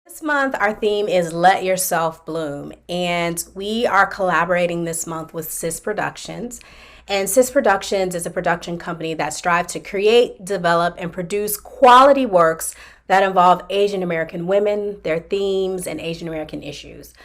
This month, our theme is Let Yourself Bloom, and we are collaborating this month with Sis Productions. And Sis Productions is a production company that strives to create, develop, and produce quality works that involve Asian American women, their themes, and Asian American issues.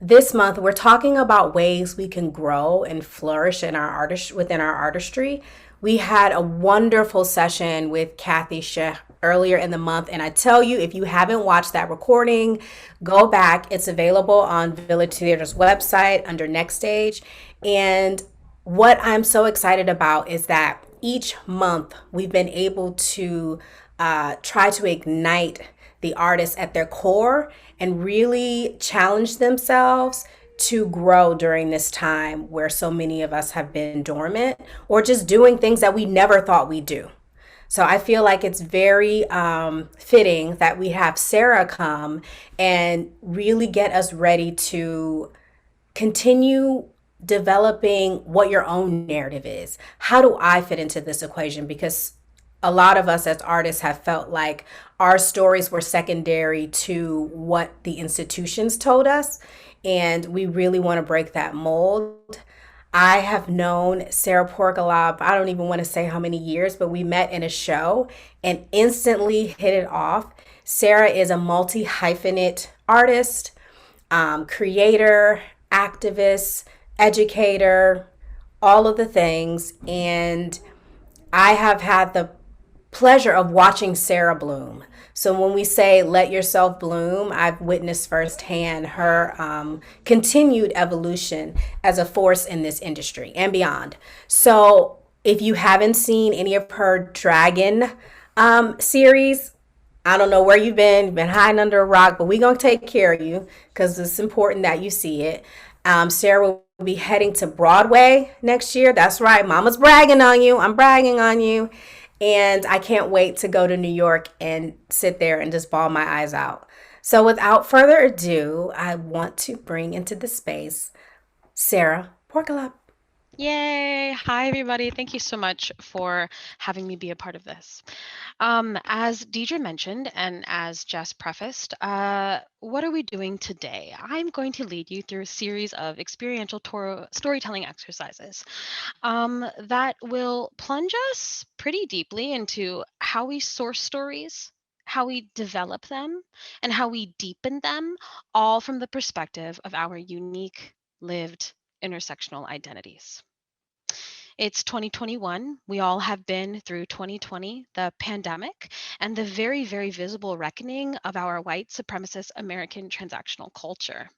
This month we're talking about ways we can grow and flourish in our artist within our artistry. We had a wonderful session with Kathy Sheh earlier in the month, and I tell you, if you haven't watched that recording, go back. It's available on Village Theater's website under NextStage. And what I'm so excited about is that each month we've been able to try to ignite the artists at their core and really challenge themselves to grow during this time where so many of us have been dormant or just doing things that we never thought we'd do. So I feel like it's very fitting that we have Sara come and really get us ready to continue developing what your own narrative is. How do I fit into this equation? Because a lot of us as artists have felt like our stories were secondary to what the institutions told us. And we really want to break that mold. I have known Sara Porkalob, I don't even want to say how many years, but we met in a show and instantly hit it off. Sara is a multi hyphenate artist, creator, activist, educator, all of the things. And I have had the pleasure of watching Sara bloom. So when we say let yourself bloom, I've witnessed firsthand her continued evolution as a force in this industry and beyond. So if you haven't seen any of her Dragon series, I don't know where you've been hiding under a rock, but we're going to take care of you because it's important that you see it. Sara will be heading to Broadway next year. That's right. Mama's bragging on you. I'm bragging on you. And I can't wait to go to New York and sit there and just bawl my eyes out. So without further ado, I want to bring into the space Sara Porkalob. Yay! Hi, everybody. Thank you so much for having me be a part of this. As Deidre mentioned, and as Jess prefaced, what are we doing today? I'm going to lead you through a series of experiential storytelling exercises that will plunge us pretty deeply into how we source stories, how we develop them, and how we deepen them, all from the perspective of our unique, lived, intersectional identities. It's 2021. We all have been through 2020, the pandemic, and the very, very visible reckoning of our white supremacist American transactional culture.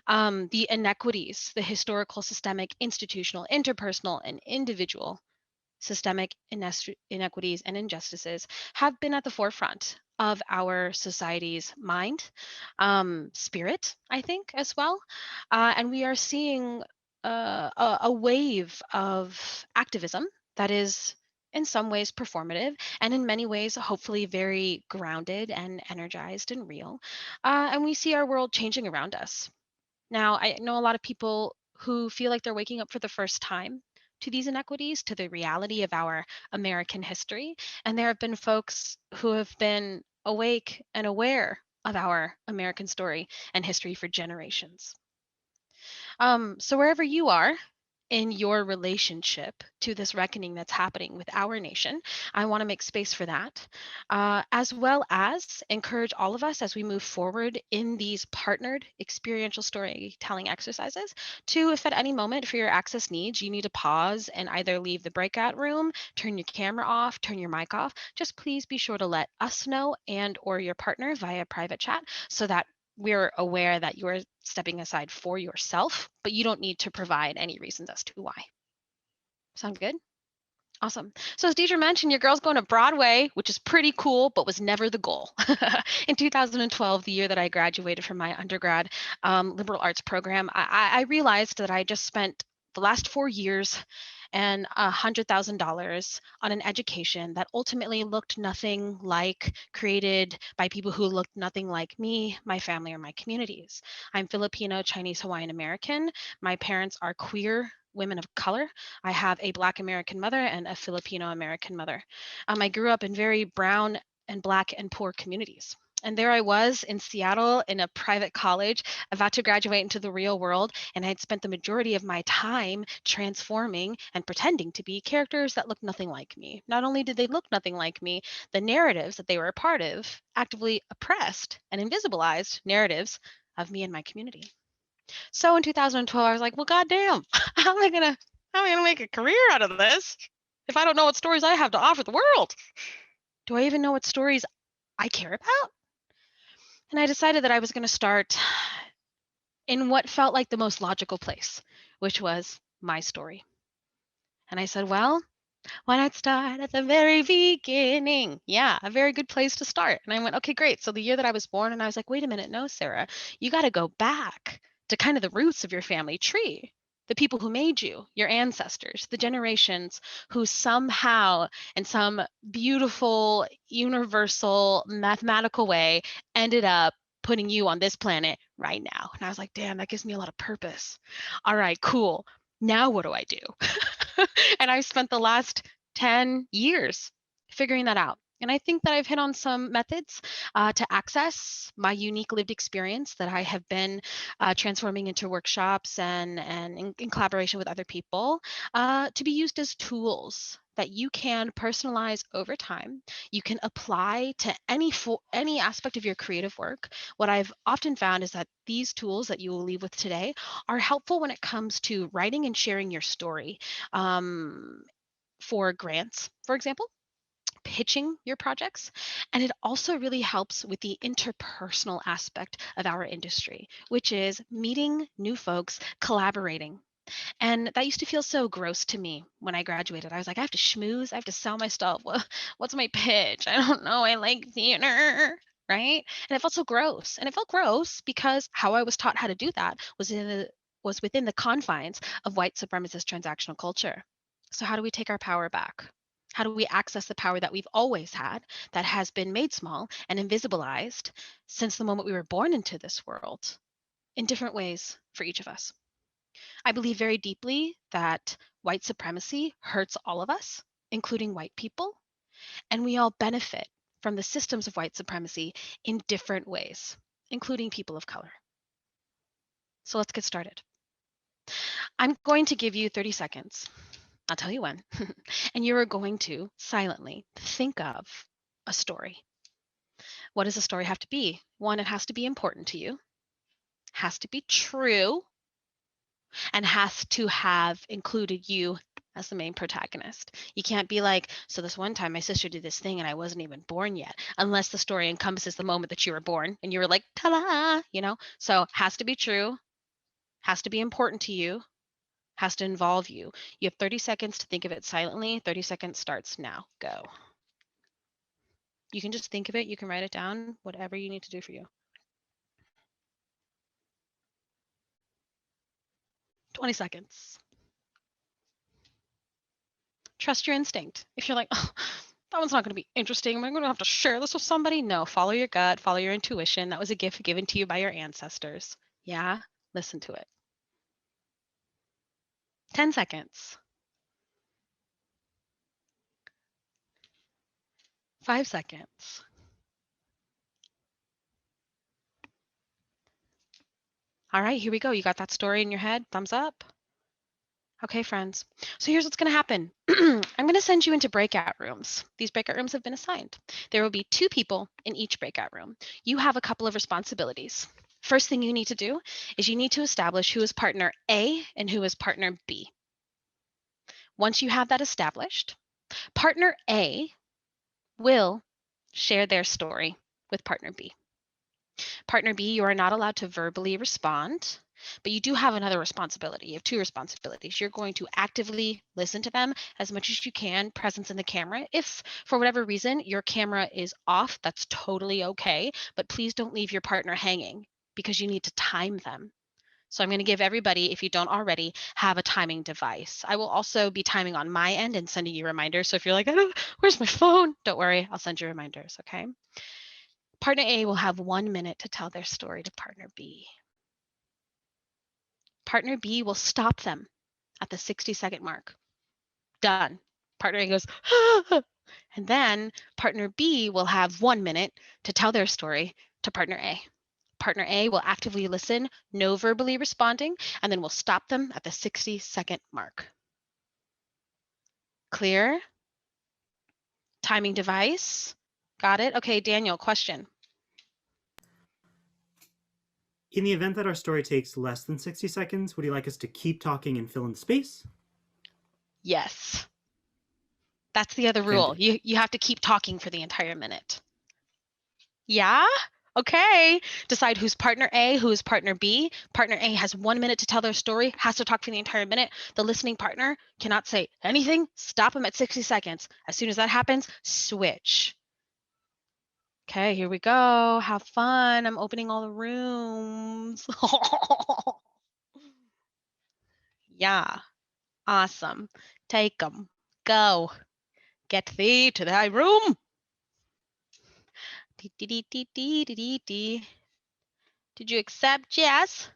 The inequities, the historical, systemic, institutional, interpersonal, and individual systemic inequities and injustices have been at the forefront of our society's mind, spirit, I think, as well. And we are seeing a wave of activism that is in some ways performative and in many ways hopefully very grounded and energized and real. And we see our world changing around us. Now, I know a lot of people who feel like they're waking up for the first time to these inequities, to the reality of our American history. And there have been folks who have been awake and aware of our American story and history for generations. So wherever you are in your relationship to this reckoning that's happening with our nation, I want to make space for that, as well as encourage all of us as we move forward in these partnered experiential storytelling exercises to, if at any moment for your access needs, you need to pause and either leave the breakout room, turn your camera off, turn your mic off, just please be sure to let us know and or your partner via private chat so that we're aware that you're stepping aside for yourself, but you don't need to provide any reasons as to why. Sound good? Awesome. So as Deidre mentioned, your girl's going to Broadway, which is pretty cool, but was never the goal. In 2012, the year that I graduated from my undergrad liberal arts program, I realized that I just spent the last 4 years and $100,000 on an education that ultimately looked nothing like created by people who looked nothing like me, my family, or my communities. I'm Filipino, Chinese, Hawaiian American. My parents are queer women of color. I have a Black American mother and a Filipino American mother. I grew up in very brown and Black and poor communities. And there I was in Seattle in a private college, about to graduate into the real world. And I had spent the majority of my time transforming and pretending to be characters that looked nothing like me. Not only did they look nothing like me, the narratives that they were a part of actively oppressed and invisibilized narratives of me and my community. So in 2012, I was like, well, goddamn, how am I gonna make a career out of this if I don't know what stories I have to offer the world? Do I even know what stories I care about? And I decided that I was going to start in what felt like the most logical place, which was my story. And I said, well, why not start at the very beginning? Yeah, a very good place to start. And I went, okay, great. So the year that I was born, and I was like, wait a minute, no, Sara, you got to go back to kind of the roots of your family tree. The people who made you, your ancestors, the generations who somehow, in some beautiful, universal, mathematical way, ended up putting you on this planet right now. And I was like, damn, that gives me a lot of purpose. All right, cool. Now what do I do? And I've spent the last 10 years figuring that out. And I think that I've hit on some methods to access my unique lived experience that I have been transforming into workshops and in collaboration with other people to be used as tools that you can personalize over time. You can apply to any aspect of your creative work. What I've often found is that these tools that you will leave with today are helpful when it comes to writing and sharing your story um, for grants, for example, pitching your projects. And it also really helps with the interpersonal aspect of our industry, which is meeting new folks, collaborating. And that used to feel so gross to me when I graduated. I was like, I have to schmooze, I have to sell my stuff. What's my pitch? I don't know. I like theater. Right. And it felt so gross. And it felt gross because how I was taught how to do that was within the confines of white supremacist transactional culture. So how do we take our power back? How do we access the power that we've always had that has been made small and invisibilized since the moment we were born into this world in different ways for each of us? I believe very deeply that white supremacy hurts all of us, including white people, and we all benefit from the systems of white supremacy in different ways, including people of color. So let's get started. I'm going to give you 30 seconds. I'll tell you when. And you are going to silently think of a story. What does a story have to be? One, it has to be important to you, has to be true, and has to have included you as the main protagonist. You can't be like, so this one time my sister did this thing and I wasn't even born yet, unless the story encompasses the moment that you were born and you were like, ta-da, you know? So has to be true, has to be important to you, has to involve you. You have 30 seconds to think of it silently. 30 seconds starts now. Go. You can just think of it, you can write it down, whatever you need to do for you. 20 seconds. Trust your instinct. If you're like, oh, that one's not going to be interesting, am I going to have to share this with somebody? No, follow your gut, follow your intuition. That was a gift given to you by your ancestors. Yeah, listen to it. 10 seconds. 5 seconds. All right, here we go. You got that story in your head? Thumbs up. Okay, friends. So here's what's going to happen. I'm going to send you into breakout rooms. These breakout rooms have been assigned. There will be 2 people in each breakout room. You have a couple of responsibilities. First thing you need to do is you need to establish who is partner A and who is partner B. Once you have that established, partner A will share their story with partner B. Partner B, you are not allowed to verbally respond, but you do have another responsibility. You have 2 responsibilities. You're going to actively listen to them as much as you can, presence in the camera. If for whatever reason your camera is off, that's totally okay, but please don't leave your partner hanging because you need to time them. So I'm going to give everybody, if you don't already, have a timing device. I will also be timing on my end and sending you reminders. So if you're like, where's my phone? Don't worry, I'll send you reminders, okay? Partner A will have 1 minute to tell their story to partner B. Partner B will stop them at the 60-second mark. Done. Partner A goes, And then partner B will have 1 minute to tell their story to partner A. Partner A will actively listen, no verbally responding, and then we'll stop them at the 60-second mark. Clear? Timing device? Got it? Okay, Daniel, question. In the event that our story takes less than 60 seconds, would you like us to keep talking and fill in space? Yes. That's the other rule. You have to keep talking for the entire minute. Yeah? Okay. Decide who's partner A, who's partner B. Partner A has 1 minute to tell their story, has to talk for the entire minute. The listening partner cannot say anything. Stop them at 60 seconds. As soon as that happens, switch. Okay, here we go. Have fun. I'm opening all the rooms. Yeah. Awesome. Take them. Go. Get thee to thy room. Dee. Did you accept, Jess?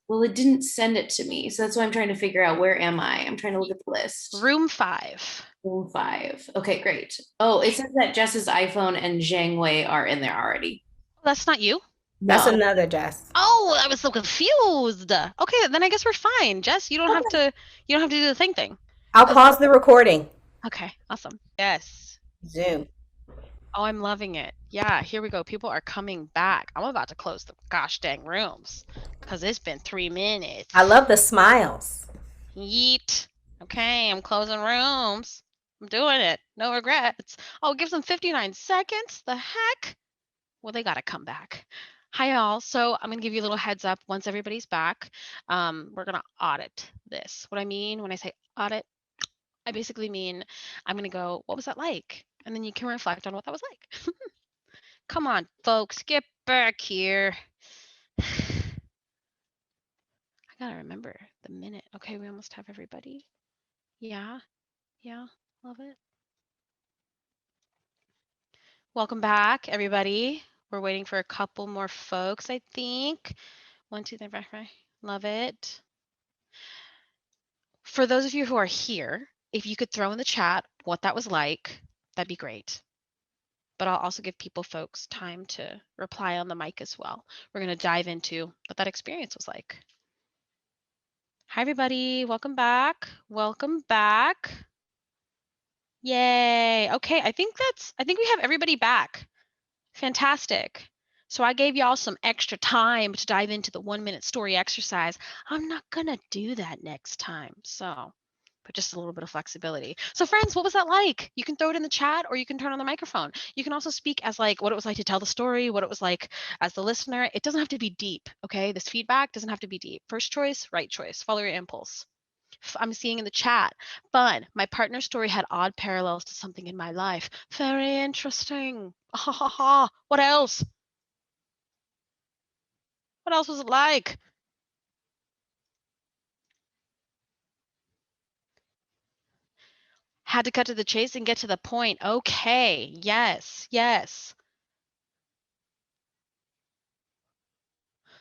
Well, it didn't send it to me. So that's why I'm trying to figure out where am I? I'm trying to look at the list. Room 5. Room 5. Okay, great. Oh, it says that Jess's iPhone and Zhang Wei are in there already. That's not you. That's No. another Jess. Oh, I was so confused. Okay, then I guess we're fine. Jess, you don't have to do the thing. I'll pause the recording. Okay, awesome. Yes. Zoom. Oh, I'm loving it. Yeah, here we go. People are coming back. I'm about to close the gosh dang rooms because it's been 3 minutes. I love the smiles. Yeet. Okay, I'm closing rooms. I'm doing it. No regrets. Oh, it gives them 59 seconds. The heck? Well, they got to come back. Hi, all. So I'm going to give you a little heads up once everybody's back. We're going to audit this. What I mean when I say audit, I basically mean I'm going to go, what was that like? And then you can reflect on what that was like. Come on, folks, get back here. I got to remember the minute. Okay, we almost have everybody. Yeah, love it. Welcome back, everybody. We're waiting for a couple more folks, I think. 1, 2, 3, 4, 5. Love it. For those of you who are here, if you could throw in the chat what that was like, that'd be great. But I'll also give folks time to reply on the mic as well. We're going to dive into what that experience was like. Hi, everybody. Welcome back. Welcome back. Yay. Okay, I think we have everybody back. Fantastic. So I gave y'all some extra time to dive into the 1 minute story exercise. I'm not gonna do that next time. So, but just a little bit of flexibility. So friends, what was that like? You can throw it in the chat or you can turn on the microphone. You can also speak as like what it was like to tell the story, what it was like as the listener. It doesn't have to be deep, okay? This feedback doesn't have to be deep. First choice, right choice. Follow your impulse. I'm seeing in the chat. Fun. My partner's story had odd parallels to something in my life. Very interesting. Ha ha ha. What else? What else was it like? Had to cut to the chase and get to the point. Okay. Yes.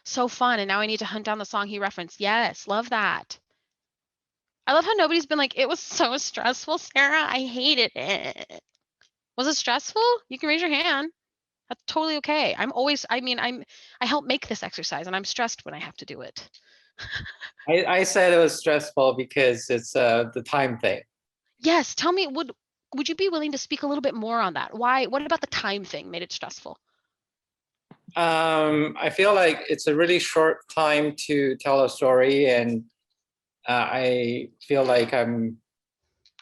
So fun. And now I need to hunt down the song he referenced. Yes. Love that. I love how nobody's been like, it was so stressful, Sarah. I hated it. Was it stressful? You can raise your hand. That's totally okay. I help make this exercise and I'm stressed when I have to do it. I said it was stressful because it's the time thing. Yes, tell me, would you be willing to speak a little bit more on that? Why? What about the time thing made it stressful? I feel like it's a really short time to tell a story, and I feel like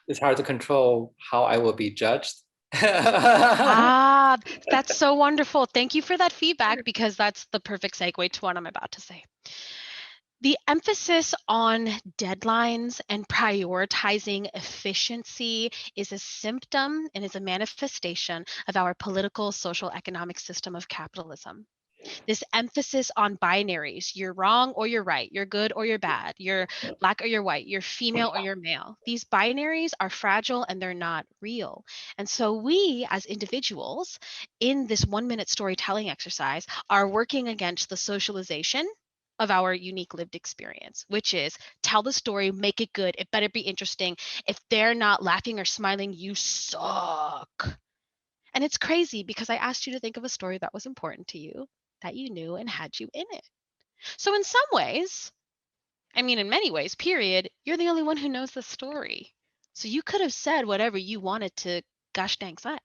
it's hard to control how I will be judged. That's so wonderful. Thank you for that feedback because that's the perfect segue to what I'm about to say. The emphasis on deadlines and prioritizing efficiency is a symptom and is a manifestation of our political, social, economic system of capitalism. This emphasis on binaries, you're wrong or you're right, you're good or you're bad, you're black or you're white, you're female or you're male. These binaries are fragile and they're not real. And so we as individuals in this 1 minute storytelling exercise are working against the socialization of our unique lived experience, which is tell the story, make it good. It better be interesting. If they're not laughing or smiling, you suck. And it's crazy because I asked you to think of a story that was important to you, that you knew and had you in it. So in some ways, I mean, in many ways, period, you're the only one who knows the story. So you could have said whatever you wanted to gosh dang say.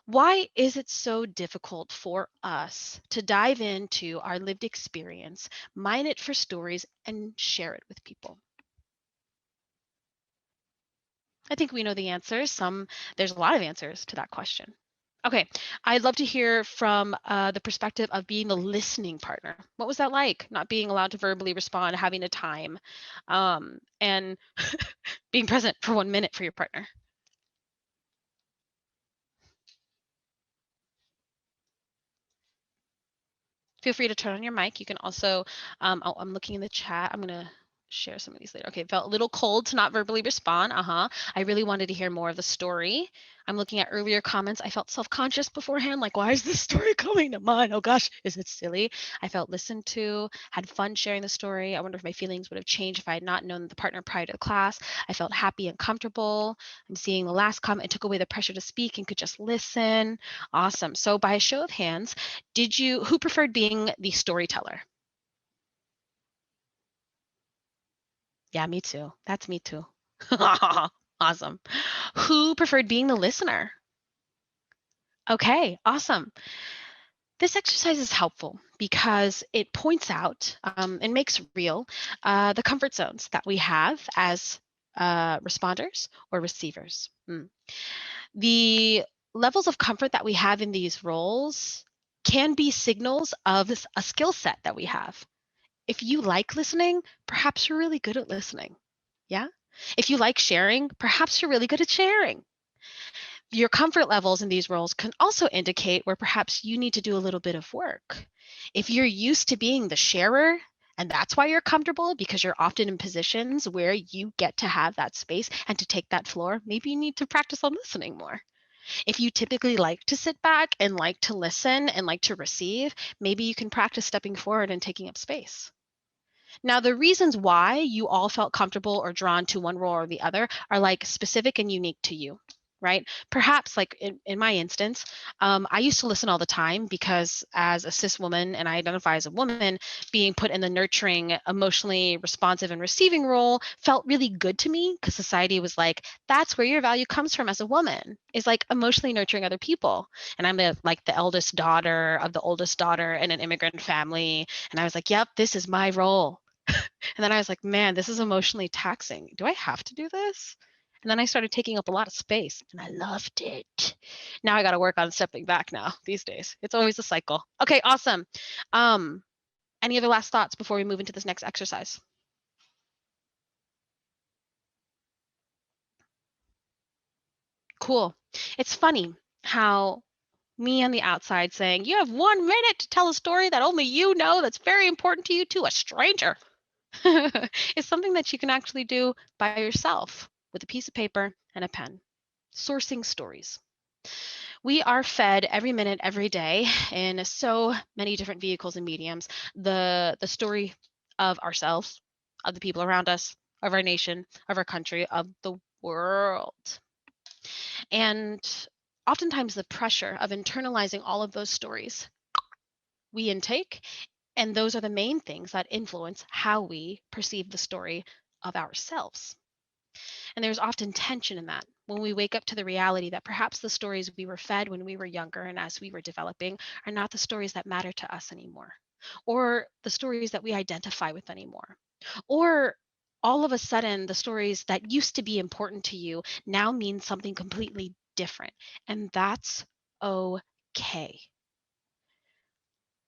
Why is it so difficult for us to dive into our lived experience, mine it for stories, and share it with people? I think we know the answers. There's a lot of answers to that question. Okay, I'd love to hear from the perspective of being the listening partner. What was that like? Not being allowed to verbally respond, having a time, and being present for 1 minute for your partner. Feel free to turn on your mic. You can also, I'm looking in the chat. I'm going to share some of these later. Okay, felt a little cold to not verbally respond. I really wanted to hear more of the story. I'm looking at earlier comments. I felt self-conscious beforehand, like, why is this story coming to mind? Oh gosh, is it silly? I felt listened to, had fun sharing the story. I wonder if my feelings would have changed if I had not known the partner prior to the class. I felt happy and comfortable. I'm seeing the last comment. It took away the pressure to speak and could just listen. Awesome. So by a show of hands, who preferred being the storyteller? Yeah, me too. That's me too. Awesome. Who preferred being the listener? Okay, awesome. This exercise is helpful because it points out and makes real the comfort zones that we have as responders or receivers. The levels of comfort that we have in these roles can be signals of a skill set that we have. If you like listening, perhaps you're really good at listening. Yeah. If you like sharing, perhaps you're really good at sharing. Your comfort levels in these roles can also indicate where perhaps you need to do a little bit of work. If you're used to being the sharer, and that's why you're comfortable because you're often in positions where you get to have that space and to take that floor, maybe you need to practice on listening more. If you typically like to sit back and like to listen and like to receive, maybe you can practice stepping forward and taking up space. Now, the reasons why you all felt comfortable or drawn to one role or the other are like specific and unique to you, right? Perhaps like in my instance, I used to listen all the time because as a cis woman and I identify as a woman, being put in the nurturing, emotionally responsive and receiving role felt really good to me because society was like, that's where your value comes from as a woman, is like emotionally nurturing other people. And I'm like the eldest daughter of the oldest daughter in an immigrant family. And I was like, yep, this is my role. And then I was like, man, this is emotionally taxing. Do I have to do this? And then I started taking up a lot of space and I loved it. Now I got to work on stepping back now these days. It's always a cycle. Okay, awesome. Any other last thoughts before we move into this next exercise? Cool. It's funny how me on the outside saying, you have 1 minute to tell a story that only you know that's very important to you to a stranger. It's something that you can actually do by yourself with a piece of paper and a pen. Sourcing stories. We are fed every minute, every day in so many different vehicles and mediums. The story of ourselves, of the people around us, of our nation, of our country, of the world. And oftentimes the pressure of internalizing all of those stories we intake, and those are the main things that influence how we perceive the story of ourselves. And there's often tension in that when we wake up to the reality that perhaps the stories we were fed when we were younger and as we were developing are not the stories that matter to us anymore, or the stories that we identify with anymore, or all of a sudden the stories that used to be important to you now mean something completely different. And that's okay.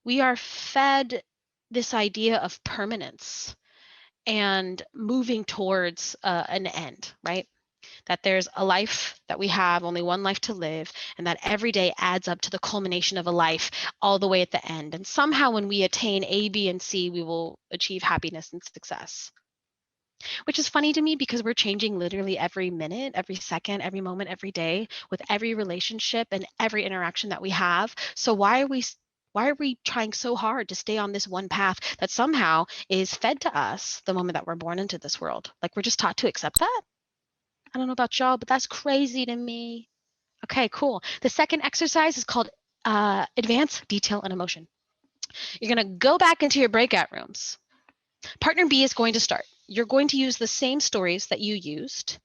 We are fed this idea of permanence and moving towards an end, right? That there's a life that we have, only one life to live, and that every day adds up to the culmination of a life all the way at the end. And somehow when we attain A, B, and C, we will achieve happiness and success. Which is funny to me because we're changing literally every minute, every second, every moment, every day with every relationship and every interaction that we have. So why are we Why are we trying so hard to stay on this one path that somehow is fed to us the moment that we're born into this world? Like we're just taught to accept that? I don't know about y'all, but that's crazy to me. Okay, cool. The second exercise is called advance, detail, and emotion. You're going to go back into your breakout rooms. Partner B is going to start. You're going to use the same stories that you used.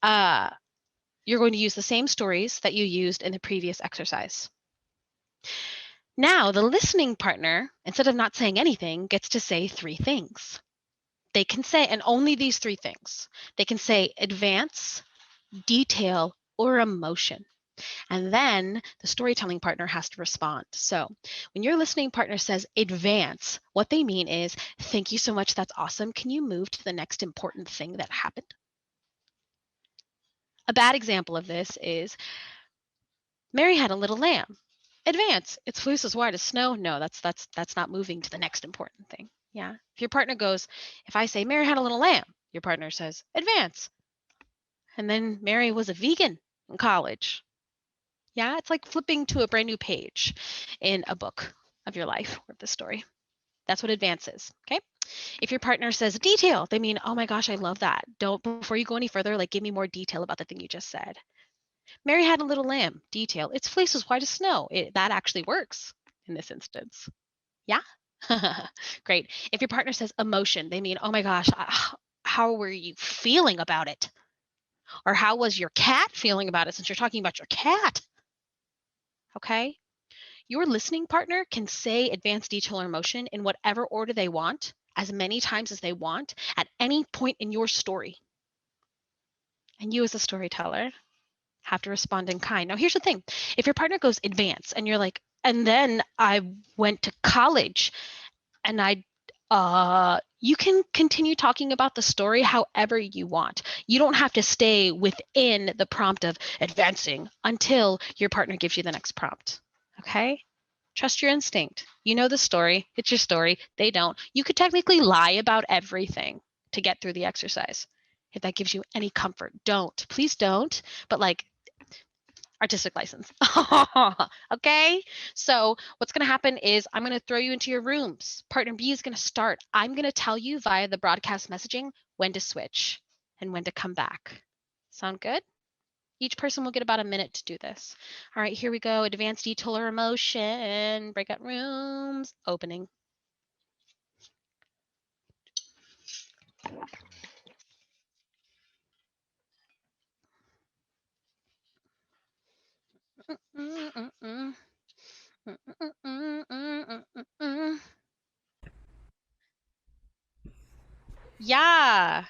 You're going to use the same stories that you used in the previous exercise. Now, the listening partner, instead of not saying anything, gets to say 3 things. They can say, and only these 3 things. They can say advance, detail, or emotion. And then the storytelling partner has to respond. So when your listening partner says advance, what they mean is, thank you so much, that's awesome. Can you move to the next important thing that happened? A bad example of this is, Mary had a little lamb. Advance, its fleece as white as snow. No, that's not moving to the next important thing. Yeah. If your partner goes, if I say Mary had a little lamb, your partner says advance. And then Mary was a vegan in college. Yeah, it's like flipping to a brand new page in a book of your life or the story. That's what advance is, okay? If your partner says detail, they mean, oh my gosh, I love that. Don't, before you go any further, like give me more detail about the thing you just said. Mary had a little lamb, detail. Its fleece was white as snow. That actually works in this instance. Yeah? Great. If your partner says emotion, they mean, oh my gosh, how were you feeling about it? Or how was your cat feeling about it, since you're talking about your cat? Okay? Your listening partner can say advanced detail or emotion in whatever order they want, as many times as they want, at any point in your story. And you as a storyteller have to respond in kind. Now, here's the thing. If your partner goes advance and you're like, and then I went to college and you can continue talking about the story however you want. You don't have to stay within the prompt of advancing until your partner gives you the next prompt. Okay? Trust your instinct. You know the story. It's your story. They don't. You could technically lie about everything to get through the exercise. If that gives you any comfort, don't. Please don't. But like, artistic license. Okay? So what's going to happen is I'm going to throw you into your rooms. Partner B is going to start. I'm going to tell you via the broadcast messaging when to switch and when to come back. Sound good? Each person will get about a minute to do this. All right, here we go. Advanced detail or emotion. Breakout rooms. Opening. Yeah.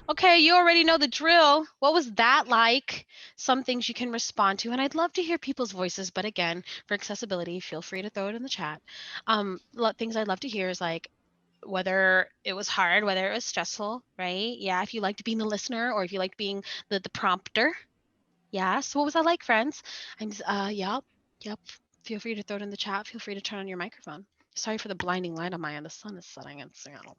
Okay, you already know the drill. What was that like? Some things you can respond to, and I'd love to hear people's voices, but again, for accessibility, feel free to throw it in the chat. Things I'd love to hear is like whether it was hard, whether it was stressful, right? Yeah, if you liked being the listener or if you liked being the prompter. Yeah, so what was that like, friends? Yep. Feel free to throw it in the chat. Feel free to turn on your microphone. Sorry for the blinding light on my end. The sun is setting in Seattle.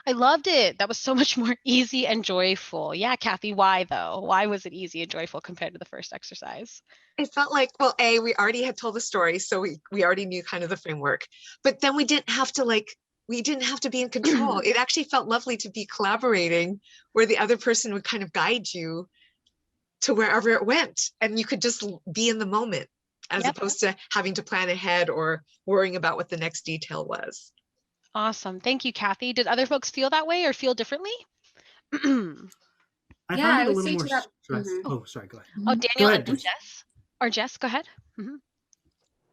I loved it. That was so much more easy and joyful. Yeah, Kathy, why though? Why was it easy and joyful compared to the first exercise? It felt like, well, we already had told the story, so we already knew kind of the framework, but then we didn't have to be in control. It actually felt lovely to be collaborating where the other person would kind of guide you to wherever it went, and you could just be in the moment as opposed to having to plan ahead or worrying about what the next detail was. Awesome. Thank you, Kathy. Did other folks feel that way or feel differently? I found it a little more stress. Oh, sorry, go ahead. Oh, Daniel and Jess? Or Jess, go ahead.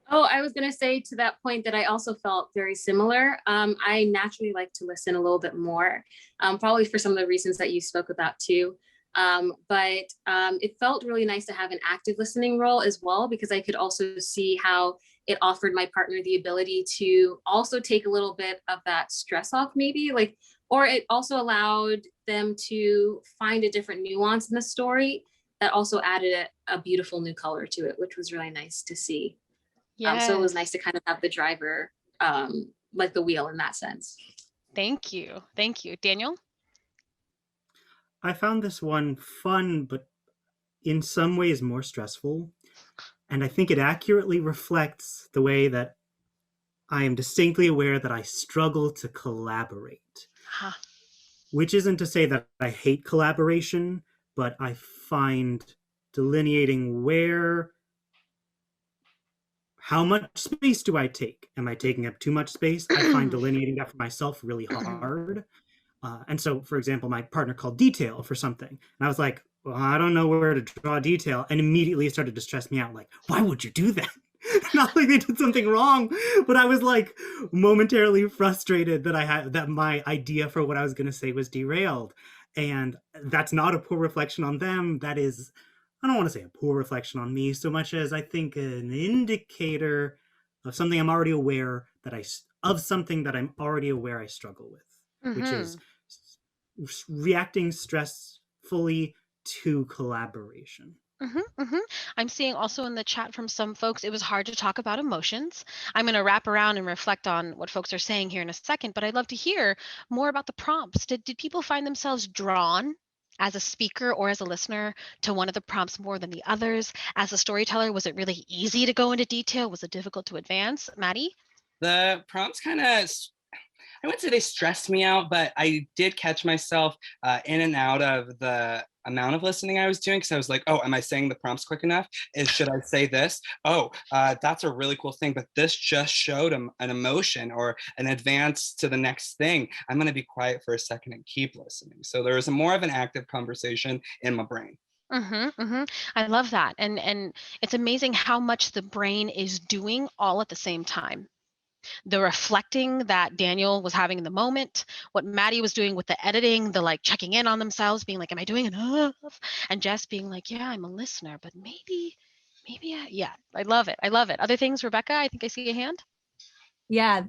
Oh, I was going to say to that point that I also felt very similar. I naturally like to listen a little bit more, probably for some of the reasons that you spoke about too. But it felt really nice to have an active listening role as well, because I could also see how it offered my partner the ability to also take a little bit of that stress off, maybe, like, or it also allowed them to find a different nuance in the story that also added a beautiful new color to it, which was really nice to see. So it was nice to kind of have the driver, like the wheel in that sense. Thank you. Thank you. Daniel? I found this one fun, but in some ways more stressful. And I think it accurately reflects the way that I am distinctly aware that I struggle to collaborate. Huh. Which isn't to say that I hate collaboration, but I find delineating how much space do I take? Am I taking up too much space? I find delineating that for myself really hard. And so, for example, my partner called detail for something. And I was like, well, I don't know where to draw detail. And immediately it started to stress me out. Like, why would you do that? Not like they did something wrong, but I was like momentarily frustrated that my idea for what I was going to say was derailed. And that's not a poor reflection on them. That is, I don't want to say a poor reflection on me so much as I think an indicator of something I'm already aware of something that I'm already aware I struggle with, which is reacting stressfully to collaboration. I'm seeing also in the chat from some folks, it was hard to talk about emotions. I'm going to wrap around and reflect on what folks are saying here in a second, but I'd love to hear more about the prompts. Did people find themselves drawn as a speaker or as a listener to one of the prompts more than the others? As a storyteller, was it really easy to go into detail? Was it difficult to advance? Maddie? The prompts kind of, I wouldn't say they stressed me out, but I did catch myself in and out of the amount of listening I was doing, because I was like, oh, am I saying the prompts quick enough? Should I say this? Oh, that's a really cool thing, but this just showed an emotion or an advance to the next thing. I'm going to be quiet for a second and keep listening. So there was more of an active conversation in my brain. I love that. And it's amazing how much the brain is doing all at the same time. The reflecting that Daniel was having in the moment, what Maddie was doing with the editing, the like checking in on themselves, being like, am I doing enough? And Jess being like, yeah, I'm a listener, but maybe, yeah, I love it. I love it. Other things, Rebecca, I think I see a hand. Yeah,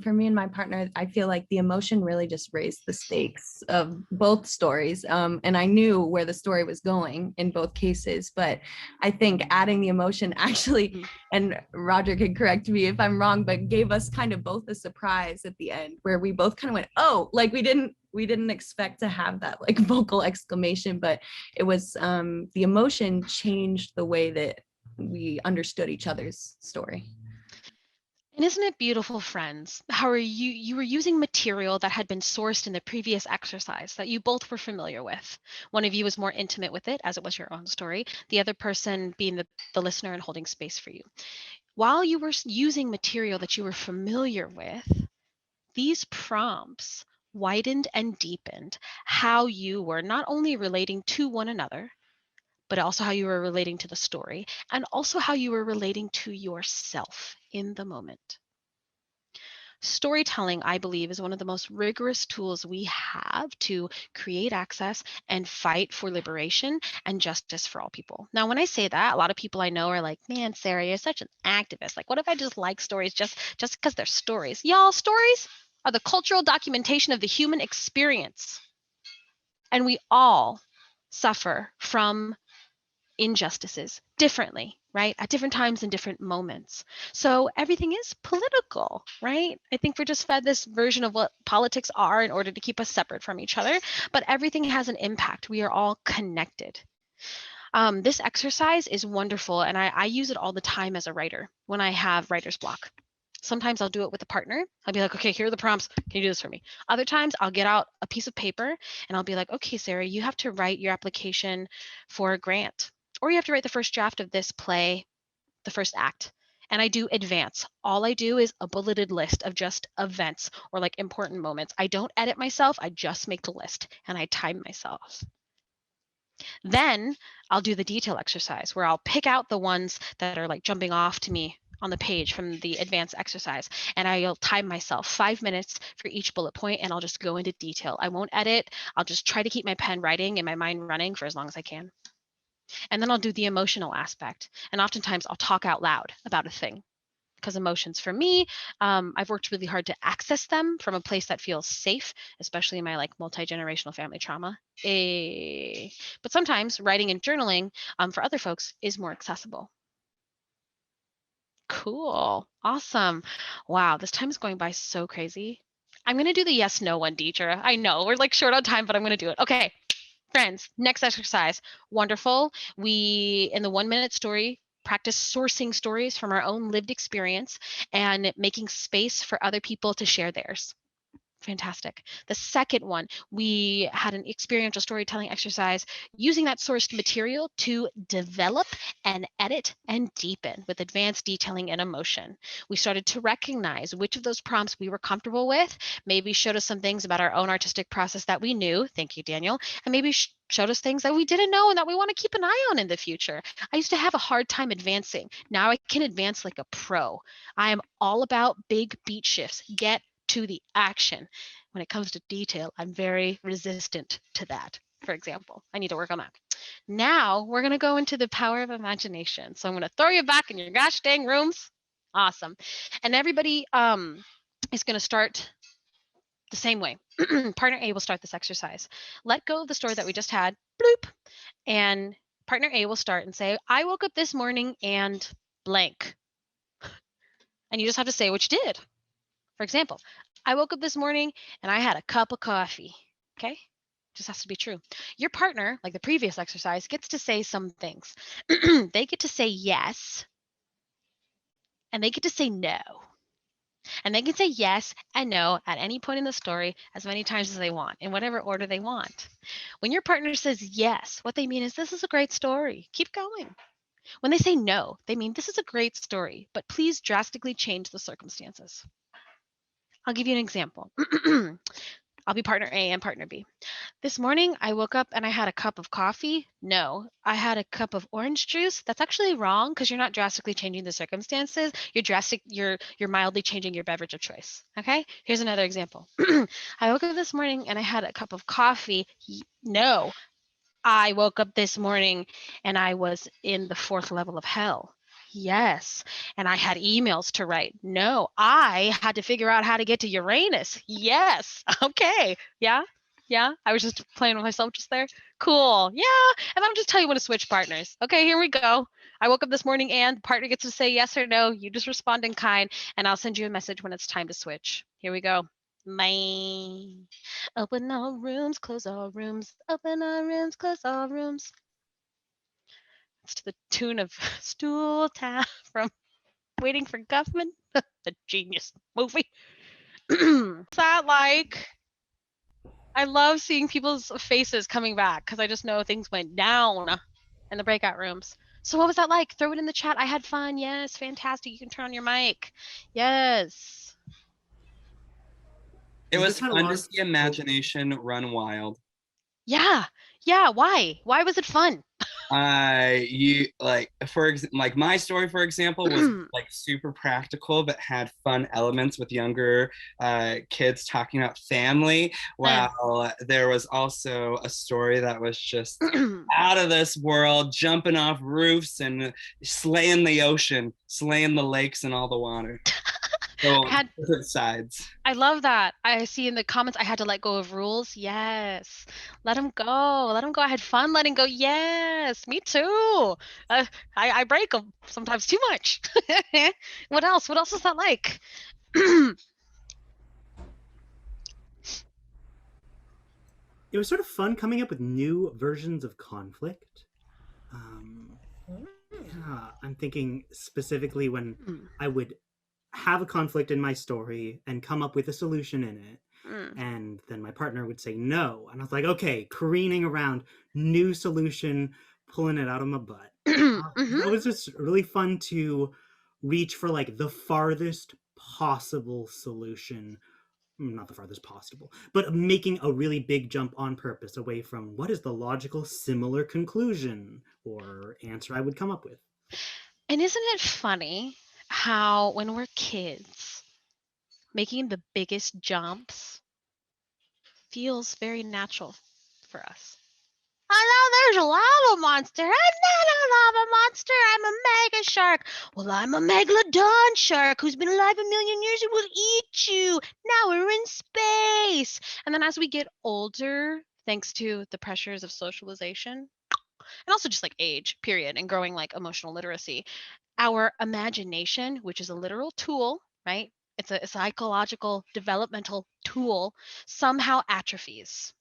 for me and my partner, I feel like the emotion really just raised the stakes of both stories. And I knew where the story was going in both cases, but I think adding the emotion actually, and Roger can correct me if I'm wrong, but gave us kind of both a surprise at the end where we both kind of went, oh, like we didn't expect to have that like vocal exclamation, but it was the emotion changed the way that we understood each other's story. And isn't it beautiful, friends, how you were using material that had been sourced in the previous exercise that you both were familiar with. One of you was more intimate with it, as it was your own story, the other person being the listener and holding space for you. While you were using material that you were familiar with, these prompts widened and deepened how you were not only relating to one another, but also how you were relating to the story, and also how you were relating to yourself in the moment. Storytelling, I believe, is one of the most rigorous tools we have to create access and fight for liberation and justice for all people. Now, when I say that, a lot of people I know are like, man, Sarah, you're such an activist. Like, what if I just like stories just because they're stories? Y'all, stories are the cultural documentation of the human experience. And we all suffer from injustices differently, right? At different times and different moments. So everything is political, right? I think we're just fed this version of what politics are in order to keep us separate from each other, but everything has an impact. We are all connected. This exercise is wonderful, and I use it all the time as a writer when I have writer's block. Sometimes I'll do it with a partner. I'll be like, okay, here are the prompts. Can you do this for me? Other times I'll get out a piece of paper and I'll be like, okay, Sarah, you have to write your application for a grant, or you have to write the first draft of this play, the first act. And I do advance. All I do is a bulleted list of just events or like important moments. I don't edit myself. I just make the list and I time myself. Then I'll do the detail exercise where I'll pick out the ones that are like jumping off to me on the page from the advanced exercise, and I'll time myself 5 minutes for each bullet point, and I'll just go into detail. I won't edit. I'll just try to keep my pen writing and my mind running for as long as I can. And then I'll do the emotional aspect, and oftentimes I'll talk out loud about a thing, because emotions for me, I've worked really hard to access them from a place that feels safe, especially in my like multi-generational family trauma. But sometimes writing and journaling for other folks is more accessible. Cool. Awesome. Wow, this time is going by so crazy. I'm going to do the yes, no one, Deidre. I know we're like short on time, but I'm going to do it. Okay, friends, next exercise. Wonderful. We, in the 1 minute story practice sourcing stories from our own lived experience and making space for other people to share theirs. Fantastic. The second one, we had an experiential storytelling exercise using that sourced material to develop and edit and deepen with advanced detailing and emotion. We started to recognize which of those prompts we were comfortable with, maybe showed us some things about our own artistic process that we knew. Thank you, Daniel. And maybe showed us things that we didn't know and that we want to keep an eye on in the future. I used to have a hard time advancing. Now I can advance like a pro. I am all about big beat shifts. Get to the action. When it comes to detail, I'm very resistant to that. For example, I need to work on that. Now we're going to go into the power of imagination. So I'm going to throw you back in your gosh dang rooms. Awesome. And everybody is going to start the same way. Partner A will start this exercise. Let go of the story that we just had. Bloop. And partner A will start and say, I woke up this morning and blank. And you just have to say what you did. For example, I woke up this morning and I had a cup of coffee. Okay? Just has to be true. Your partner, like the previous exercise, gets to say some things. They get to say yes, and they get to say no. And they can say yes and no at any point in the story as many times as they want, in whatever order they want. When your partner says yes, what they mean is this is a great story. Keep going. When they say no, they mean this is a great story, but please drastically change the circumstances. I'll give you an example. I'll be partner A and partner B. This morning, I woke up and I had a cup of coffee. No, I had a cup of orange juice. That's actually wrong because you're not drastically changing the circumstances. You're mildly changing your beverage of choice. Okay? Here's another example. I woke up this morning and I had a cup of coffee. No, I woke up this morning and I was in the 4th level of hell. Yes. And I had emails to write. No, I had to figure out how to get to Uranus. Yes. Okay. Yeah. Yeah. I was just playing with myself just there. Cool. Yeah. And I'm just telling you when to switch partners. Okay, here we go. I woke up this morning and the partner gets to say yes or no. You just respond in kind and I'll send you a message when it's time to switch. Here we go. Mine. Open all rooms, close all rooms. Open all rooms, close all rooms. It's to the tune of Stool Town from Waiting for Guffman, the genius movie. What's that like? I love seeing people's faces coming back because I just know things went down in the breakout rooms. So what was that like? Throw it in the chat. I had fun. Yes, fantastic. You can turn on your mic. Yes. It We was just had a fun lot to of see imagination run wild. Yeah. Yeah. Why? Why was it fun? You like like my story, for example, was like super practical but had fun elements with younger kids talking about family, while there was also a story that was just out of this world, jumping off roofs and slaying the ocean, slaying the lakes and all the water. So different sides. I love that. I see in the comments I had to let go of rules. Yes. Let them go. Let them go. I had fun letting go. Yes. Me too. I break them sometimes too much. What else? What else is that like? It was sort of fun coming up with new versions of conflict. Yeah, I'm thinking specifically when I would have a conflict in my story and come up with a solution in it. And then my partner would say no. And I was like, okay, careening around, new solution, pulling it out of my butt. That was just really fun to reach for like the farthest possible solution. Not the farthest possible, but making a really big jump on purpose away from what is the logical similar conclusion or answer I would come up with. And isn't it funny how when we're kids, making the biggest jumps feels very natural for us. I know there's a lava monster. I'm not a lava monster. I'm a mega shark. Well, I'm a megalodon shark who's been alive 1,000,000 years and will eat you. Now we're in space. And then as we get older, thanks to the pressures of socialization and also just like age, period, and growing like emotional literacy, our imagination, which is a literal tool, right? It's a psychological developmental tool, somehow atrophies.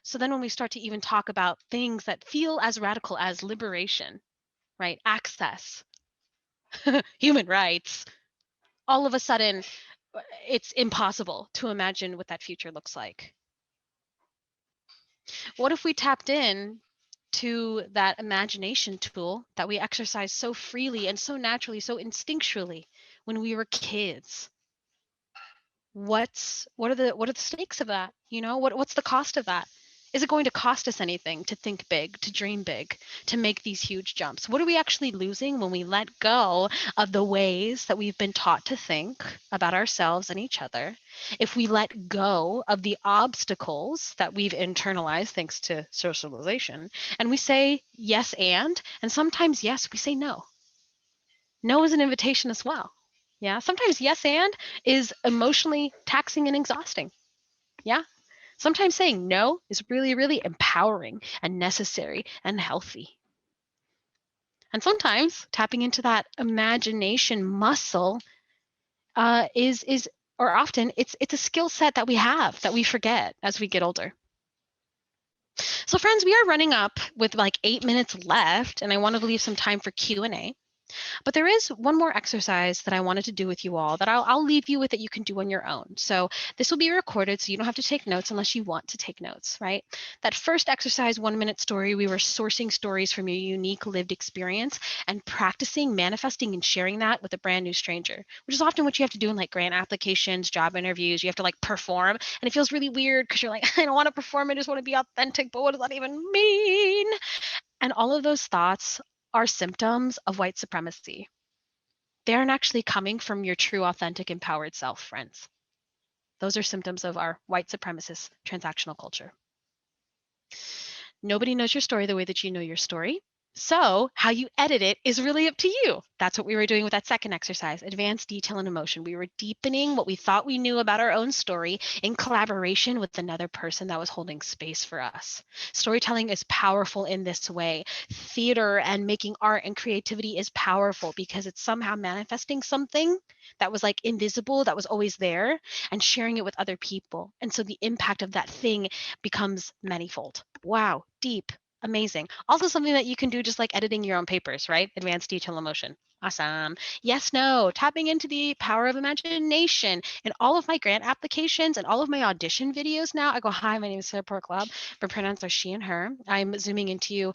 So then when we start to even talk about things that feel as radical as liberation, right? Access, human rights. All of a sudden, it's impossible to imagine what that future looks like. What if we tapped in to that imagination tool that we exercise so freely and so naturally, so instinctually when we were kids? What are the stakes of that? You know, what's the cost of that? Is it going to cost us anything to think big, to dream big, to make these huge jumps? What are we actually losing when we let go of the ways that we've been taught to think about ourselves and each other? If we let go of the obstacles that we've internalized thanks to socialization, and we say yes and sometimes yes, we say no. No is an invitation as well. Yeah, sometimes yes and is emotionally taxing and exhausting. Yeah. Sometimes saying no is really, really empowering and necessary and healthy. And sometimes tapping into that imagination muscle is or often it's a skill set that we have that we forget as we get older. So friends, we are running up with like 8 minutes left, and I wanted to leave some time for Q&A. But there is one more exercise that I wanted to do with you all that I'll leave you with that you can do on your own. So this will be recorded, so you don't have to take notes unless you want to take notes, right? That first exercise, 1 minute story, we were sourcing stories from your unique lived experience and practicing manifesting and sharing that with a brand new stranger, which is often what you have to do in like grant applications, job interviews. You have to like perform, and it feels really weird because you're like, I don't want to perform, I just want to be authentic, but what does that even mean? And all of those thoughts are symptoms of white supremacy. They aren't actually coming from your true, authentic, empowered self, friends. Those are symptoms of our white supremacist transactional culture. Nobody knows your story the way that you know your story. So how you edit it is really up to you. That's what we were doing with that second exercise, advanced detail and emotion. We were deepening what we thought we knew about our own story in collaboration with another person that was holding space for us. Storytelling is powerful in this way. Theater and making art and creativity is powerful because it's somehow manifesting something that was like invisible, that was always there, and sharing it with other people. And so the impact of that thing becomes manifold. Wow, deep. Amazing. Also something that you can do just like editing your own papers, right? Advanced detail emotion. Awesome. Yes, no, tapping into the power of imagination. In all of my grant applications and all of my audition videos now, I go, hi, my name is Sara Porkalob, but pronouns are she and her. I'm zooming to you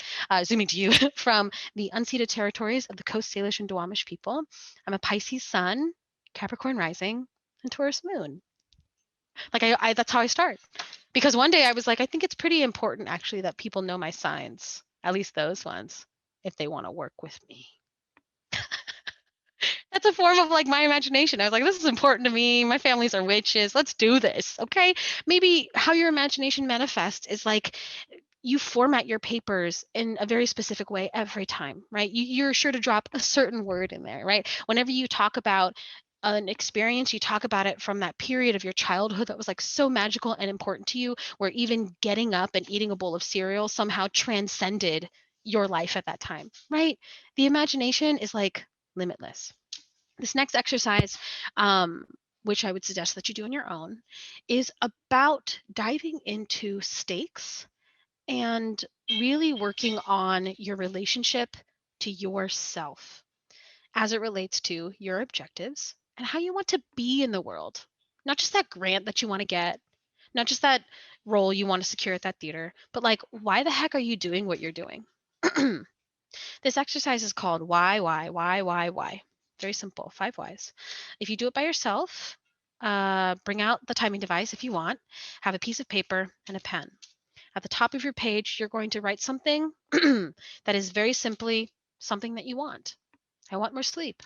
from the unceded territories of the Coast Salish and Duwamish people. I'm a Pisces sun, Capricorn rising, and Taurus moon. Like I that's how I start. Because one day I was like, I think it's pretty important actually that people know my signs, at least those ones, if they want to work with me. That's a form of like my imagination. I was like, this is important to me. My families are witches. Let's do this. Okay. Maybe how your imagination manifests is like you format your papers in a very specific way every time, right? You're sure to drop a certain word in there, right? Whenever you talk about an experience, you talk about it from that period of your childhood that was like so magical and important to you, where even getting up and eating a bowl of cereal somehow transcended your life at that time, right? The imagination is like limitless. This next exercise, which I would suggest that you do on your own, is about diving into stakes and really working on your relationship to yourself as it relates to your objectives and how you want to be in the world. Not just that grant that you want to get, not just that role you want to secure at that theater, but like, why the heck are you doing what you're doing? This exercise is called why. Very simple, 5 whys. If you do it by yourself, bring out the timing device if you want, have a piece of paper and a pen. At the top of your page, you're going to write something that is very simply something that you want. I want more sleep.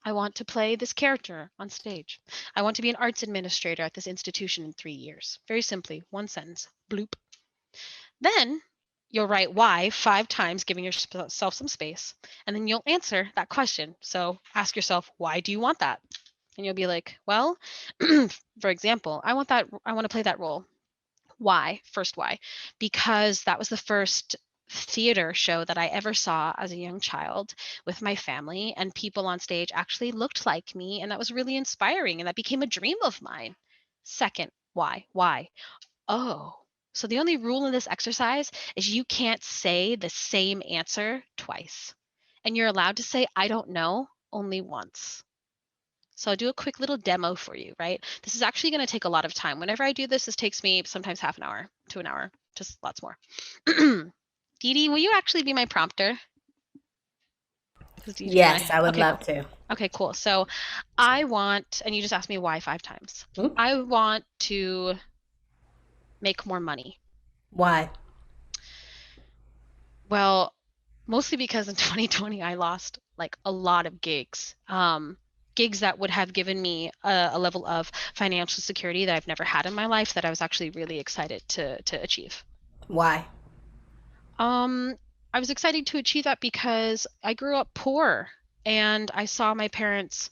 I want to play this character on stage. I want to be an arts administrator at this institution in 3 years. Very simply, one sentence, bloop. Then you'll write why 5 times, giving yourself some space, and then you'll answer that question. So ask yourself, why do you want that? And you'll be like, well, for example, I want to play that role. Why? First, why? Because that was the first theater show that I ever saw as a young child with my family, and people on stage actually looked like me, and that was really inspiring, and that became a dream of mine. Second, why? Why? Oh, so the only rule in this exercise is you can't say the same answer twice. And you're allowed to say, I don't know, only once. So I'll do a quick little demo for you, right? This is actually going to take a lot of time. Whenever I do this, this takes me sometimes half an hour to an hour, just lots more. Dee Dee, will you actually be my prompter? Yes, I would okay, love cool. to. Okay, cool. So I want, and you just asked me why 5 times. I want to make more money. Why? Well, mostly because in 2020 I lost like a lot of gigs. Gigs that would have given me a level of financial security that I've never had in my life that I was actually really excited to achieve. Why? I was excited to achieve that because I grew up poor and I saw my parents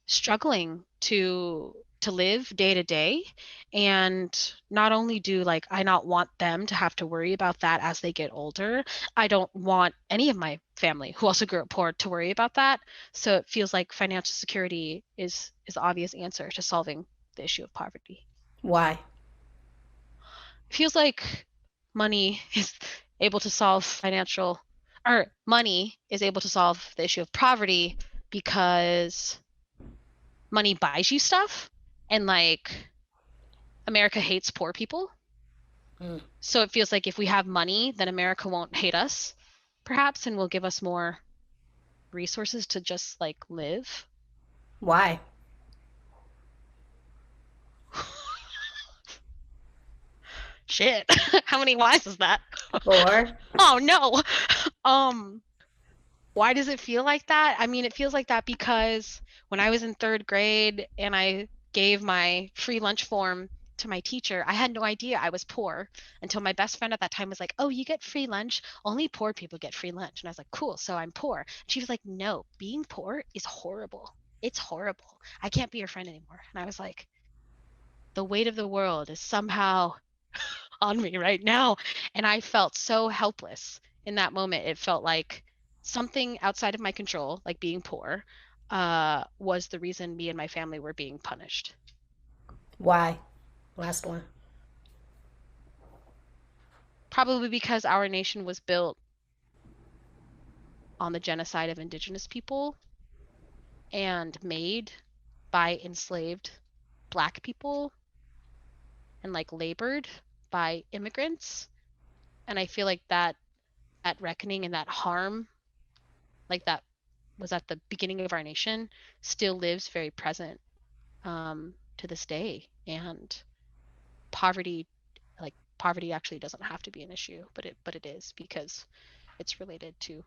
struggling to live day to day, and not only do like I not want them to have to worry about that as they get older, I don't want any of my family who also grew up poor to worry about that. So it feels like financial security is the obvious answer to solving the issue of poverty. Why? It feels like money is able to solve money is able to solve the issue of poverty because money buys you stuff, and like America hates poor people. So it feels like if we have money, then America won't hate us, perhaps, and will give us more resources to just like live. Why? Shit. How many whys is that? 4. Oh no. Why does it feel like that? I mean, it feels like that because when I was in 3rd grade and I gave my free lunch form to my teacher, I had no idea I was poor until my best friend at that time was like, "Oh, you get free lunch? Only poor people get free lunch." And I was like, "Cool, so I'm poor." She was like, "No, being poor is horrible. It's horrible. I can't be your friend anymore." And I was like, the weight of the world is somehow on me right now. And I felt so helpless in that moment. It felt like something outside of my control, like being poor, was the reason me and my family were being punished. Why? Last one. Probably because our nation was built on the genocide of indigenous people and made by enslaved Black people and like labored by immigrants. And I feel like that reckoning and that harm, like that was at the beginning of our nation, still lives very present to this day. And poverty, like poverty actually doesn't have to be an issue, but it is because it's related to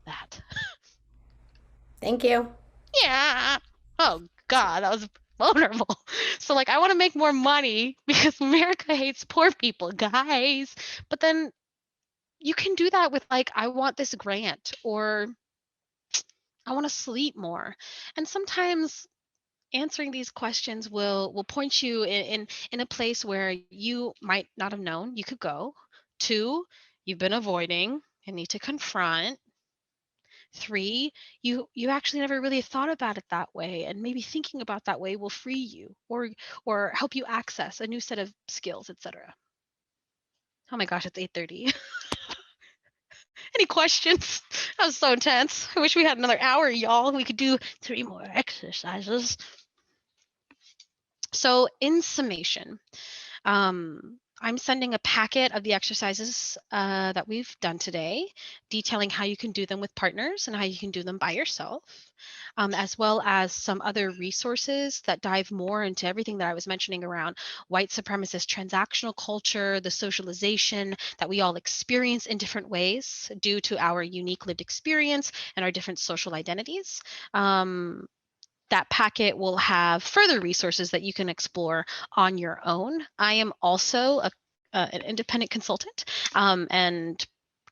that. Thank you. Yeah. Oh God, that was vulnerable. So like I want to make more money because America hates poor people, guys. But then you can do that with like, I want this grant, or I want to sleep more. And sometimes answering these questions will point you in a place where you might not have known you could go. 2, you've been avoiding and need to confront. 3, you actually never really thought about it that way, and maybe thinking about that way will free you or help you access a new set of skills, etc. Oh my gosh, it's 8:30. Any questions? That was so intense. I wish we had another hour, y'all. We could do 3 more exercises. So in summation, I'm sending a packet of the exercises that we've done today, detailing how you can do them with partners and how you can do them by yourself, as well as some other resources that dive more into everything that I was mentioning around white supremacist transactional culture, the socialization that we all experience in different ways due to our unique lived experience and our different social identities. That packet will have further resources that you can explore on your own. I am also an independent consultant and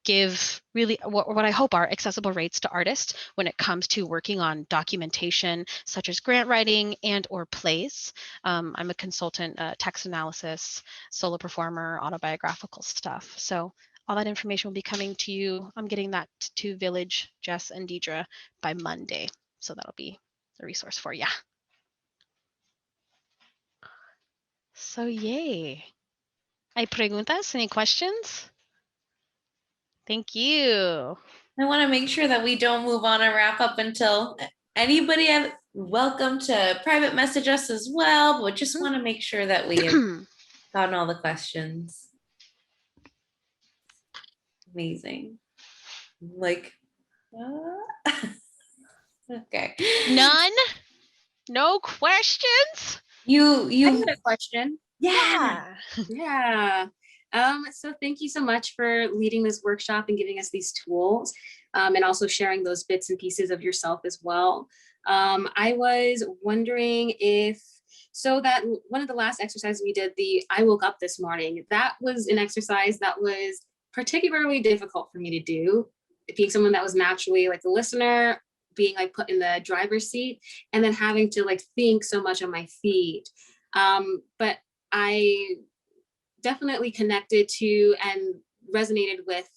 give really what I hope are accessible rates to artists when it comes to working on documentation such as grant writing and or plays. I'm a consultant, text analysis, solo performer, autobiographical stuff. So all that information will be coming to you. I'm getting that to Village, Jess, and Deidre by Monday. So that'll be a resource for you. So yay. ¿Hay preguntas? Any questions? Thank you. I want to make sure that we don't move on and wrap up until anybody have welcome to private message us as well, but just want to make sure that we have gotten all the questions. Amazing. Like, okay. None? No questions? I You got a question. yeah. Yeah. So thank you so much for leading this workshop and giving us these tools, and also sharing those bits and pieces of yourself as well. I was wondering if, so that one of the last exercises we did, the I woke up this morning, that was an exercise that was particularly difficult for me to do, being someone that was naturally like a listener, being like put in the driver's seat, and then having to like think so much on my feet. But I definitely connected to and resonated with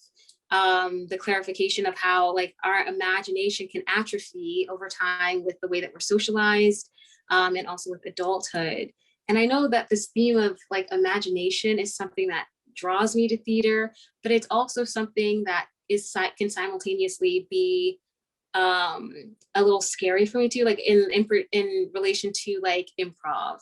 the clarification of how like our imagination can atrophy over time with the way that we're socialized, and also with adulthood. And I know that this theme of like imagination is something that draws me to theater, but it's also something that is can simultaneously be a little scary for me too, like in relation to like improv,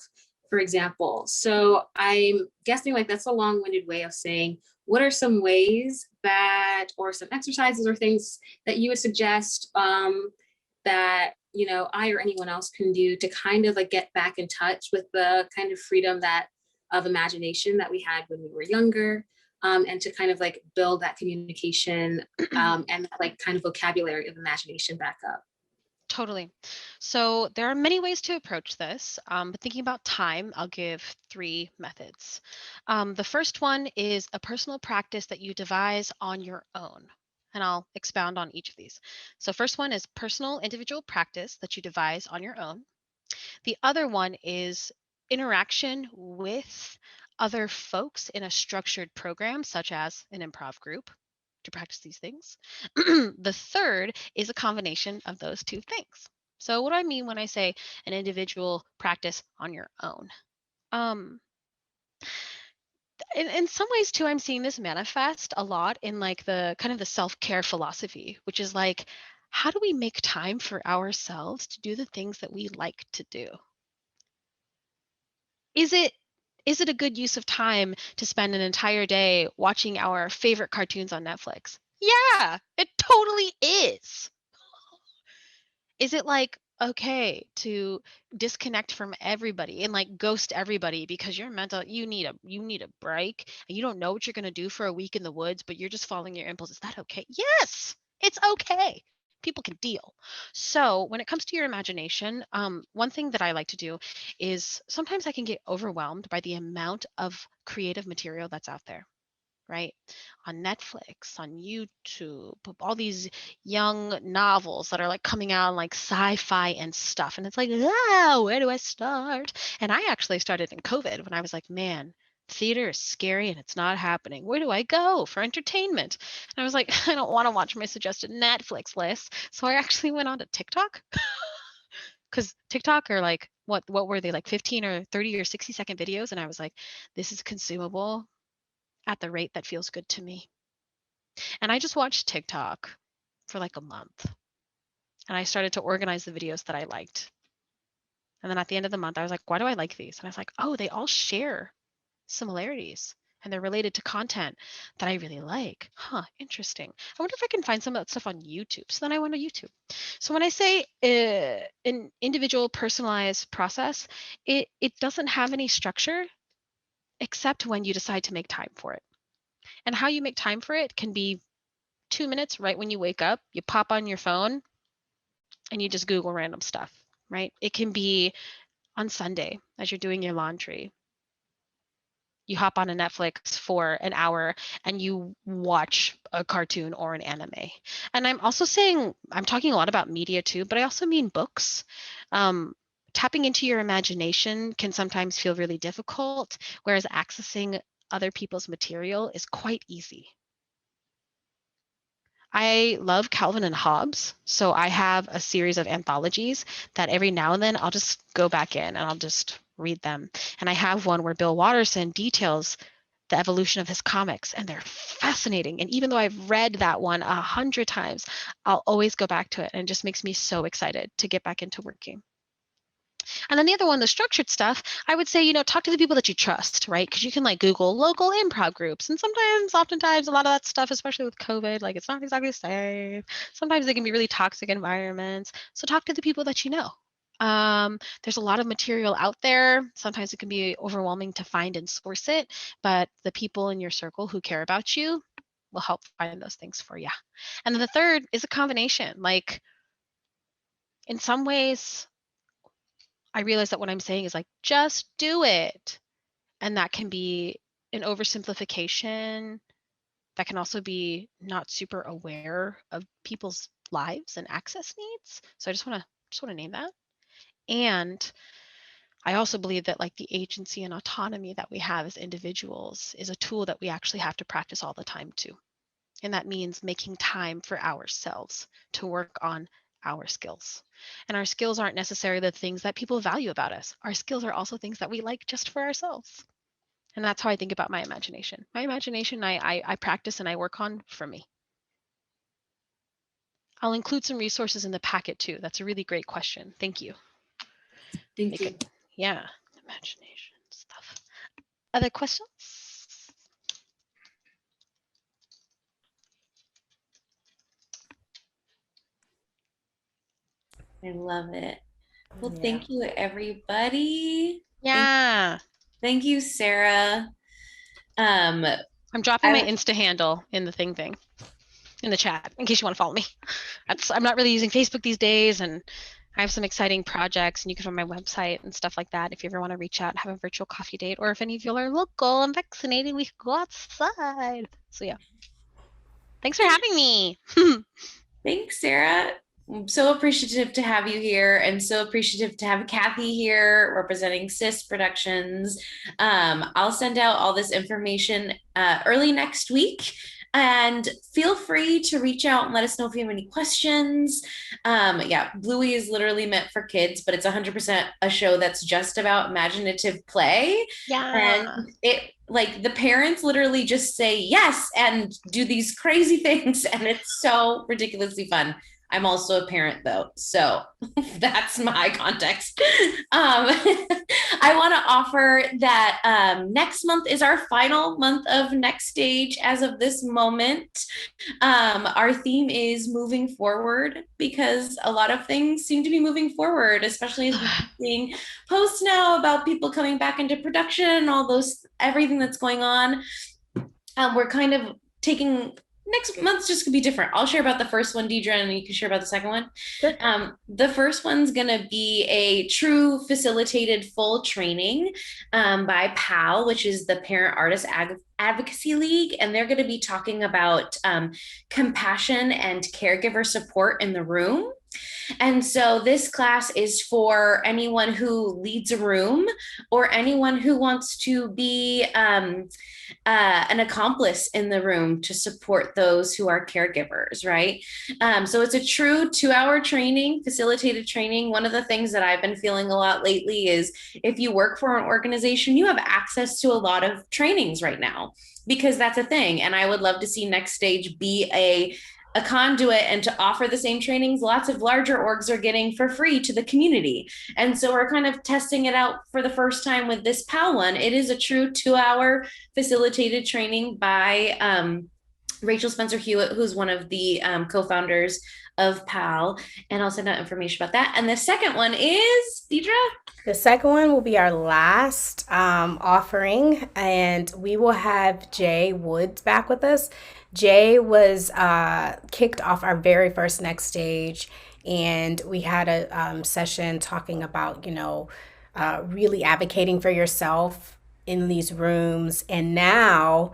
for example. So I'm guessing like that's a long-winded way of saying, what are some ways that, or some exercises or things that you would suggest that, you know, I or anyone else can do to kind of like get back in touch with the kind of freedom that of imagination that we had when we were younger, and to kind of like build that communication and that like kind of vocabulary of imagination back up. Totally. So there are many ways to approach this, but thinking about time, I'll give 3 methods. The first one is a personal practice that you devise on your own, and I'll expound on each of these. So first one is personal individual practice that you devise on your own. The other one is interaction with other folks in a structured program, such as an improv group, to practice these things. The third is a combination of those 2 things. So what do I mean when I say an individual practice on your own? In some ways too, I'm seeing this manifest a lot in like the kind of the self-care philosophy, which is like, how do we make time for ourselves to do the things that we like to do? Is it a good use of time to spend an entire day watching our favorite cartoons on Netflix? Yeah, it totally is. Is it like okay to disconnect from everybody and like ghost everybody because you're mental, you need a break and you don't know what you're going to do for a week in the woods, but you're just following your impulse? Is that okay? Yes, it's okay. People can deal. So when it comes to your imagination, one thing that I like to do is sometimes I can get overwhelmed by the amount of creative material that's out there, right? On Netflix, on YouTube, all these young novels that are like coming out like sci-fi and stuff. And it's like, ah, where do I start? And I actually started in COVID when I was like, man, theater is scary and it's not happening. Where do I go for entertainment? And I was like, I don't want to watch my suggested Netflix list. So I actually went on to TikTok. Because TikTok are like, what were they, like 15 or 30 or 60-second videos? And I was like, this is consumable at the rate that feels good to me. And I just watched TikTok for like a month. And I started to organize the videos that I liked. And then at the end of the month, I was like, why do I like these? And I was like, oh, they all share similarities and they're related to content that I really like. Huh, interesting. I wonder if I can find some of that stuff on YouTube. So then I went to YouTube. So when I say an individual personalized process, it doesn't have any structure except when you decide to make time for it. And how you make time for it can be 2 minutes right when you wake up. You pop on your phone and you just Google random stuff, right? It can be on Sunday as you're doing your laundry. You hop on a Netflix for an hour and you watch a cartoon or an anime. And I'm also saying, I'm talking a lot about media too, but I also mean books. Tapping into your imagination can sometimes feel really difficult, whereas accessing other people's material is quite easy. I love Calvin and Hobbes, so I have a series of anthologies that every now and then I'll just go back in and I'll just read them. And I have one where Bill Watterson details the evolution of his comics, and they're fascinating. And even though I've read that one 100 times, I'll always go back to it, and it just makes me so excited to get back into working. And then the other one, the structured stuff, I would say, talk to the people that you trust, right? Because you can like Google local improv groups. And oftentimes, a lot of that stuff, especially with COVID, like it's not exactly safe. Sometimes they can be really toxic environments. So talk to the people that you know. There's a lot of material out there. Sometimes it can be overwhelming to find and source it, but the people in your circle who care about you will help find those things for you. And then the third is a combination. Like in some ways, I realize that what I'm saying is like, just do it. And that can be an oversimplification. That can also be not super aware of people's lives and access needs. So I just want to name that. And I also believe that like the agency and autonomy that we have as individuals is a tool that we actually have to practice all the time too. And that means making time for ourselves to work on our skills. And our skills aren't necessarily the things that people value about us. Our skills are also things that we like just for ourselves. And that's how I think about my imagination. My imagination, I practice and I work on for me. I'll include some resources in the packet too. That's a really great question. Thank you. Thank you. Yeah, imagination stuff. Other questions? I love it. Well, thank you, everybody. Yeah. Thank you, Sara. I'm dropping my Insta handle in the thing in the chat in case you want to follow me. I'm not really using Facebook these days, and I have some exciting projects, and you can find my website and stuff like that if you ever want to reach out and have a virtual coffee date, or if any of you are local and vaccinated, we could go outside. So yeah. Thanks for having me. Thanks, Sara. I'm so appreciative to have you here, and so appreciative to have Kathy here representing CIS Productions. I'll send out all this information early next week, and feel free to reach out and let us know if you have any questions. Yeah, Bluey is literally meant for kids, but it's 100% a show that's just about imaginative play. Yeah. And it like the parents literally just say yes and do these crazy things, and it's so ridiculously fun. I'm also a parent though, so that's my context. I want to offer that next month is our final month of Next Stage as of this moment. Our theme is moving forward, because a lot of things seem to be moving forward, especially as we're seeing posts now about people coming back into production and all those, everything that's going on. We're kind of taking, next month's just gonna be different. I'll share about the first one, Deidre, and you can share about the second one. Sure. The first one's gonna be a true facilitated full training by PAL, which is the Parent Artist Advocacy League, and they're gonna be talking about compassion and caregiver support in the room. And so this class is for anyone who leads a room, or anyone who wants to be an accomplice in the room to support those who are caregivers, right? So it's a true 2-hour training, facilitated training. One of the things that I've been feeling a lot lately is if you work for an organization, you have access to a lot of trainings right now, because that's a thing. And I would love to see Next Stage be a conduit and to offer the same trainings lots of larger orgs are getting for free to the community. And so we're kind of testing it out for the first time with this PAL one. It is a true 2-hour facilitated training by Rachel Spencer Hewitt, who's one of the co-founders of PAL, and I'll send out information about that. And the second one is, Deidre? The second one will be our last offering, and we will have Jay Woods back with us. Jay was kicked off our very first Next Stage, and we had a session talking about, really advocating for yourself in these rooms. And now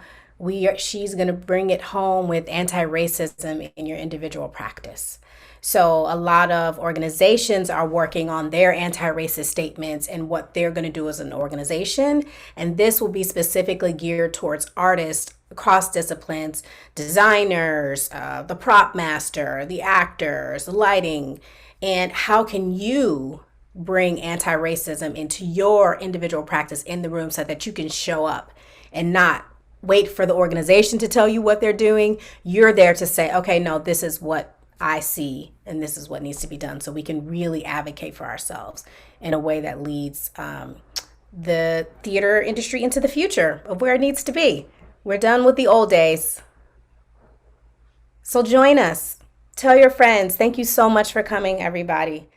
she's going to bring it home with anti-racism in your individual practice. So a lot of organizations are working on their anti-racist statements and what they're going to do as an organization. And this will be specifically geared towards artists across disciplines, designers, the prop master, the actors, the lighting. And how can you bring anti-racism into your individual practice in the room so that you can show up and not wait for the organization to tell you what they're doing. You're there to say, okay, no, this is what I see and this is what needs to be done. So we can really advocate for ourselves in a way that leads the theater industry into the future of where it needs to be. We're done with the old days. So join us. Tell your friends. Thank you so much for coming, everybody.